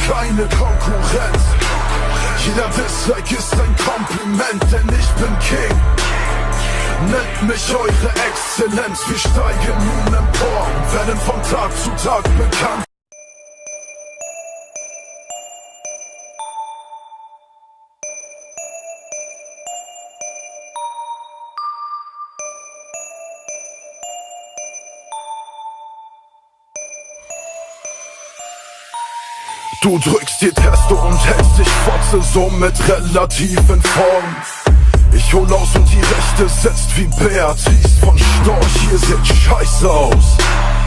keine Konkurrenz. Jeder Dislike ist ein Kompliment, denn ich bin King. Nennt mich eure Exzellenz. Wir steigen nun empor und werden von Tag zu Tag bekannt. Du drückst die Taste und hältst dich Fotze, somit relativ in Form. Ich hol aus und die Rechte setzt wie Beatrice von Storch. Ihr seht scheiße aus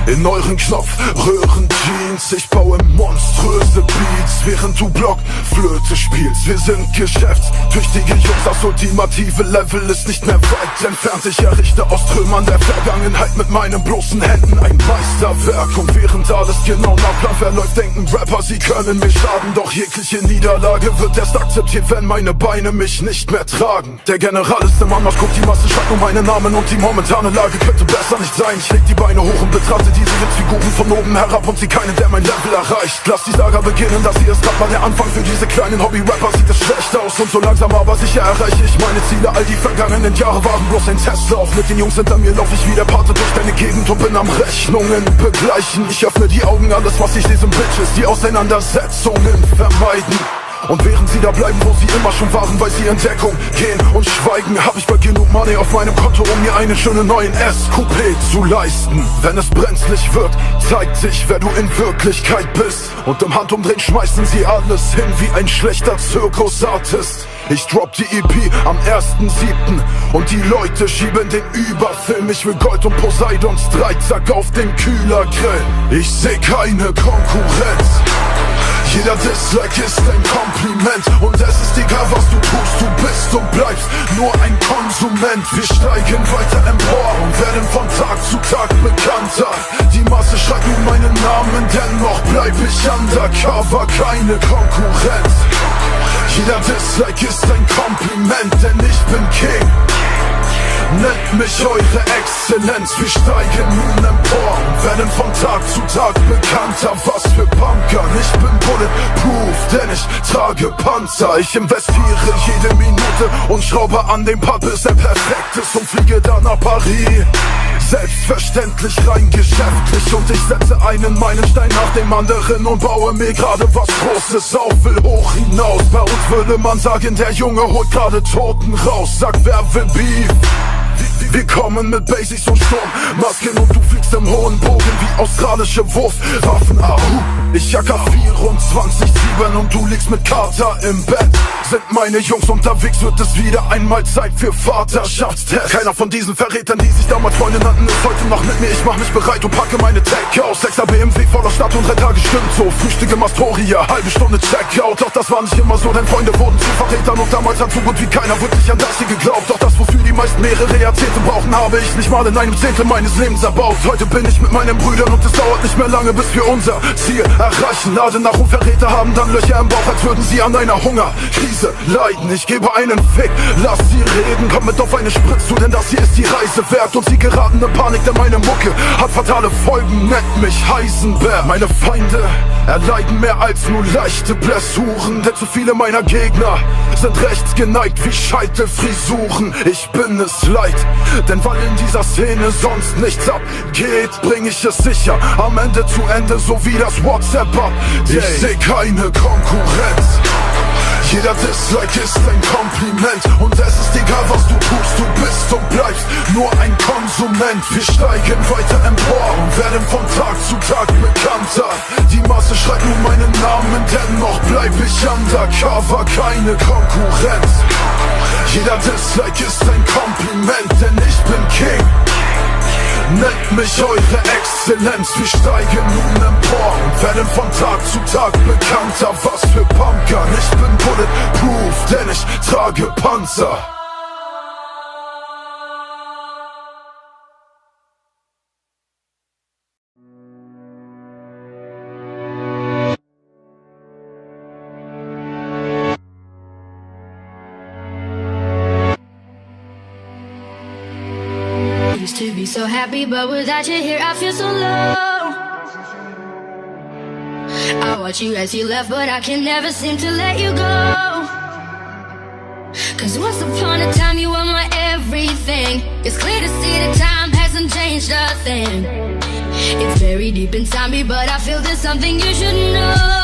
in euren Knopfröhren-Jeans. Ich baue monströse Beats, während du Blockflöte spielst. Wir sind geschäftstüchtige Jungs, das ultimative Level ist nicht mehr weit entfernt. Ich errichte aus Trümmern der Vergangenheit mit meinen bloßen Händen ein Meisterwerk. Und während alles genau nach Plan verläuft, denken Rapper, sie können mir schaden. Doch jegliche Niederlage wird erst akzeptiert, wenn meine Beine mich nicht mehr tragen. Der General ist im Anmarsch, guckt die Masse, schreibt nur meinen Namen und die momentane Lage könnte besser nicht sein. Ich leg die Beine hoch und betrachte diese Witzfiguren von oben herab und sie keinen, der mein Level erreicht. Lass die Saga beginnen, das hier ist grad mal der Anfang. Für diese kleinen Hobby-Rapper sieht es schlecht aus und so langsam aber sicher erreiche ich meine Ziele. All die vergangenen Jahre waren bloß ein Testlauf. Mit den Jungs hinter mir lauf ich wie der Pate durch deine Gegend und bin am Rechnungen begleichen. Ich öffne die Augen, alles was ich sehe sind Bitches, die Auseinandersetzungen vermeiden. Und während sie da bleiben, wo sie immer schon waren, weil sie in Deckung gehen und schweigen, hab ich bald genug Money auf meinem Konto, um mir einen schönen neuen SQP zu leisten. Wenn es brenzlig wird, zeigt sich, wer du in Wirklichkeit bist. Und im Handumdrehen schmeißen sie alles hin wie ein schlechter Zirkusartist. Ich drop die EP am 1.7. und die Leute schieben den Überfilm. Ich will Gold und Poseidons Dreizack auf den Kühlergrill. Ich seh keine Konkurrenz. Jeder Dislike ist ein Kompliment und es ist egal was du tust, du bist und bleibst nur ein Konsument. Wir steigen weiter empor und werden von Tag zu Tag bekannter. Die Masse schreibt nun meinen Namen, dennoch bleib ich undercover, keine Konkurrenz. Jeder Dislike ist ein Kompliment, denn ich bin King. Nennt mich eure Exzellenz. Wir steigen nun empor und werden von Tag zu Tag bekannter. Was für Bunker, ich bin bulletproof, denn ich trage Panzer. Ich investiere jede Minute und schraube an dem Pub, bis er perfekt ist und fliege dann nach Paris. Selbstverständlich rein geschäftlich und ich setze einen Meilenstein nach dem anderen und baue mir gerade was Großes auf, will hoch hinaus. Bei uns würde man sagen, der Junge holt gerade Toten raus. Sag, wer will Beef? Wir kommen mit Basics und Sturmmasken und du fliegst im hohen Bogen wie australische Wurfwaffen. Ich jacker 24/7 und du liegst mit Kater im Bett. Sind meine Jungs unterwegs, wird es wieder einmal Zeit für Vaterschaftstest. Keiner von diesen Verrätern, die sich damals Freunde nannten, ist heute noch mit mir. Ich mach mich bereit und packe meine Tech aus. 6er BMW voller Stadt und Renntag gestimmt so. Frühstücke im Astoria, halbe Stunde Checkout. Doch das war nicht immer so, denn Freunde wurden zu Verrätern und damals hat so gut wie keiner wirklich an das hier geglaubt. Doch das, wofür die meisten mehrere Jahrzehnte brauchen, habe ich nicht mal in einem Zehntel meines Lebens erbaut. Heute bin ich mit meinen Brüdern und es dauert nicht mehr lange, bis wir unser Ziel erreichen. Lade nach und Verräter haben dann Löcher im Bauch, als würden sie an einer Hungerkrise leiden. Ich gebe einen Fick, lass sie reden, komm mit auf eine Spritz zu, denn das hier ist die Reise wert. Und sie geraten in Panik, denn meine Mucke hat fatale Folgen, nennt mich Heisenberg. Meine Feinde erleiden mehr als nur leichte Blessuren, denn zu viele meiner Gegner sind rechts geneigt wie Scheitelfrisuren. Ich bin es leid, denn weil in dieser Szene sonst nichts abgeht, bring ich es sicher am Ende zu Ende, so wie das WhatsApp-Update. Ich seh keine Konkurrenz. Jeder Dislike ist ein Kompliment und es ist egal was du tust, du bist und bleibst nur ein Konsument. Wir steigen weiter empor und werden von Tag zu Tag bekannter. Die Masse schreibt nun meinen Namen, dennoch bleib ich undercover, keine Konkurrenz. Jeder Dislike ist ein Kompliment, denn ich bin King. Nennt mich eure Exzellenz. Wir steigen nun empor und werden von Tag zu Tag bekannter. Was für Bunker, ich bin bulletproof, denn ich trage Panzer. Used to be so happy, but without you here I feel so low. I watch you as you left, but I can never seem to let you go. Cause once upon a time you were my everything. It's clear to see that time hasn't changed a thing. It's very deep inside me, but I feel there's something you should know.